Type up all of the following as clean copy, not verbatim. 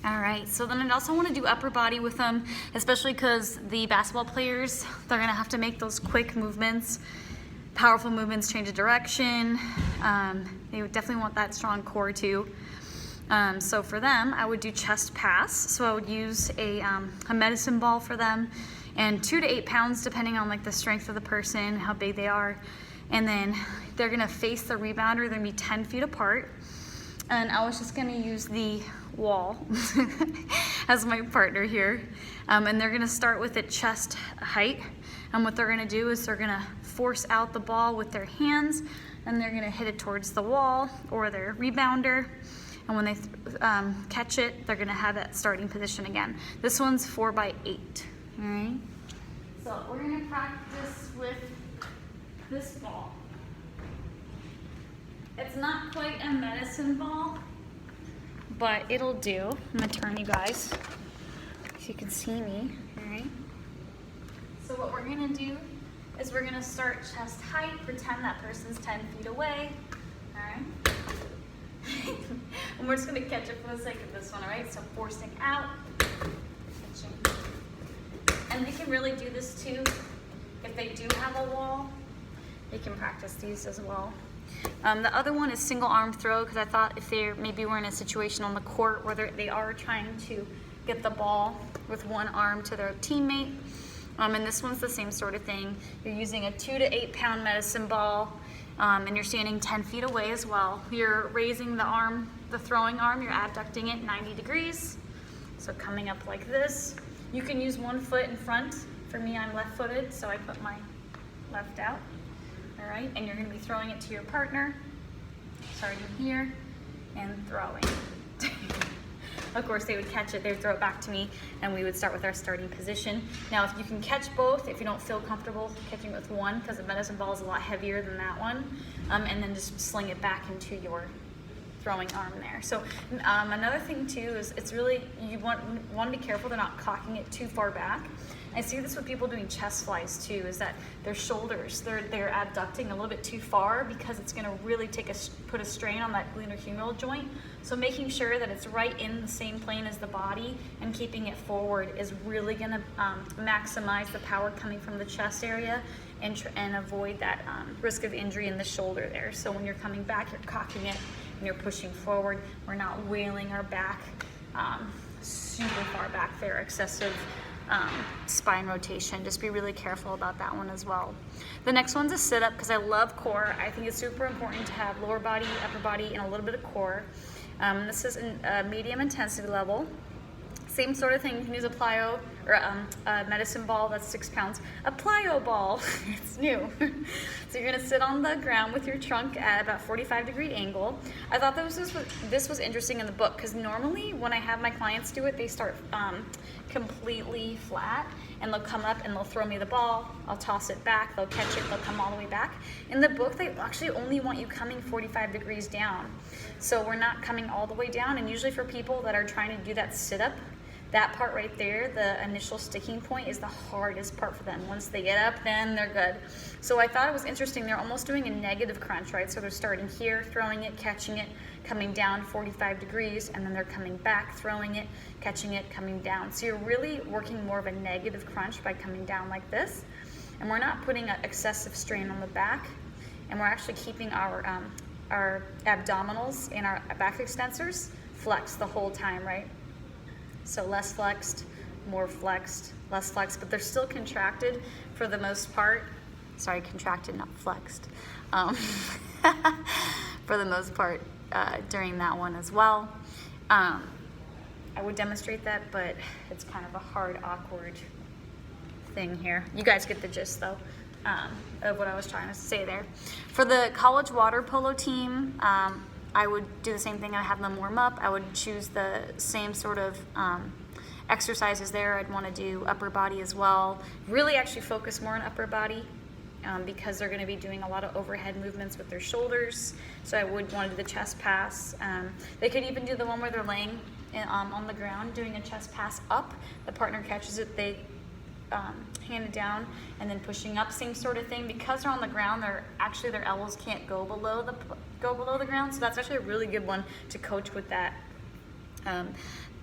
All right, so then I'd also want to do upper body with them, especially because the basketball players, they're gonna have to make those quick movements, powerful movements, change of direction. They would definitely want that strong core too. So for them, I would do chest pass. So I would use a medicine ball for them, and 2 to 8 pounds depending on like the strength of the person, how big they are. And then they're gonna face the rebounder, they're gonna be 10 feet apart. And I was just gonna use the wall as my partner here. And they're gonna start with at chest height. And what they're gonna do is they're gonna force out the ball with their hands, and they're gonna hit it towards the wall or their rebounder. And when they catch it, they're gonna have that starting position again. This one's 4 by 8, all right? So we're gonna practice with this ball. It's not quite a medicine ball, but it'll do. I'm gonna turn you guys so you can see me, all right? So what we're gonna do is we're gonna start chest height, pretend that person's 10 feet away, all right? And we're just gonna catch it for the sake of this one, all right? So forcing out, catching. And they can really do this too. If they do have a wall, they can practice these as well. The other one is single arm throw, because I thought if they maybe were in a situation on the court where they are trying to get the ball with one arm to their teammate. And this one's the same sort of thing. You're using a 2 to 8 pound medicine ball, and you're standing 10 feet away as well. You're raising the arm, the throwing arm, you're abducting it 90 degrees. So coming up like this. You can use one foot in front. For me, I'm left-footed, so I put my left out. All right, and you're gonna be throwing it to your partner, starting here, and throwing. Of course, they would catch it, they would throw it back to me, and we would start with our starting position. Now, if you can catch both, if you don't feel comfortable catching with one, because the medicine ball is a lot heavier than that one, and then just sling it back into your throwing arm there. So another thing too is it's really, you want to be careful they're not cocking it too far back. I see this with people doing chest flies too, is that their shoulders, they're abducting a little bit too far, because it's gonna really put a strain on that glenohumeral joint. So making sure that it's right in the same plane as the body and keeping it forward is really gonna maximize the power coming from the chest area and avoid that risk of injury in the shoulder there. So when you're coming back, you're cocking it and you're pushing forward. We're not wailing our back super far back there, excessive spine rotation. Just be really careful about that one as well. The next one's a sit-up, because I love core. I think it's super important to have lower body, upper body, and a little bit of core. This is a medium intensity level. Same sort of thing. You can use a plyo or a medicine ball that's 6 pounds. A plyo ball, it's new. So you're gonna sit on the ground with your trunk at about 45-degree angle. I thought this was interesting in the book, because normally when I have my clients do it, they start completely flat, and they'll come up and they'll throw me the ball, I'll toss it back, they'll catch it, they'll come all the way back. In the book, they actually only want you coming 45 degrees down. So we're not coming all the way down, and usually for people that are trying to do that sit-up, that part right there, the initial sticking point, is the hardest part for them. Once they get up, then they're good. So I thought it was interesting. They're almost doing a negative crunch, right? So they're starting here, throwing it, catching it, coming down 45 degrees, and then they're coming back, throwing it, catching it, coming down. So you're really working more of a negative crunch by coming down like this. And we're not putting an excessive strain on the back, and we're actually keeping our abdominals and our back extensors flexed the whole time, right? So less flexed, more flexed, less flexed, but they're still contracted for the most part. Sorry, contracted, not flexed. For the most part during that one as well. I would demonstrate that, but it's kind of a hard, awkward thing here. You guys get the gist though of what I was trying to say there. For the college water polo team, I would do the same thing. I have them warm up. I would choose the same sort of exercises there. I'd want to do upper body as well. Really actually focus more on upper body because they're going to be doing a lot of overhead movements with their shoulders. So I would want to do the chest pass. They could even do the one where they're laying on the ground doing a chest pass up. The partner catches it, they hand it down, and then pushing up, same sort of thing. Because they're on the ground, their elbows can't go below the ground, so that's actually a really good one to coach with that.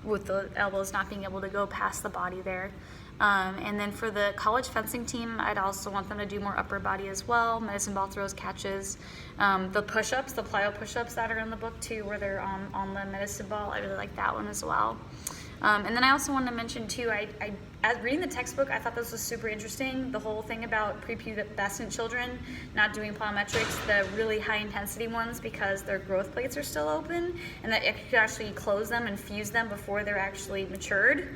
with the elbows not being able to go past the body there. And then for the college fencing team, I'd also want them to do more upper body as well, medicine ball throws, catches. The push-ups, the plyo push-ups that are in the book too, where they're on the medicine ball, I really like that one as well. And then I also wanted to mention too, as reading the textbook, I thought this was super interesting. The whole thing about prepubescent children not doing plyometrics, the really high intensity ones, because their growth plates are still open, and that it could actually close them and fuse them before they're actually matured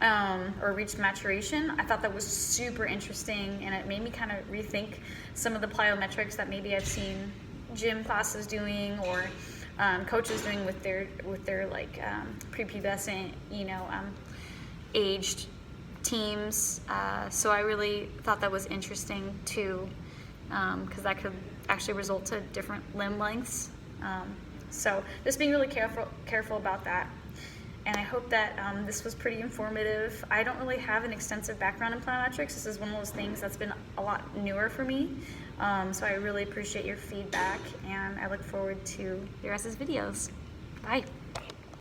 or reached maturation. I thought that was super interesting, and it made me kind of rethink some of the plyometrics that maybe I've seen gym classes doing or coaches doing with their like prepubescent, aged teams. So I really thought that was interesting too, because that could actually result to different limb lengths. So just being really careful about that. And I hope that this was pretty informative. I don't really have an extensive background in plyometrics. This is one of those things that's been a lot newer for me. So I really appreciate your feedback, and I look forward to your guys' videos. Bye.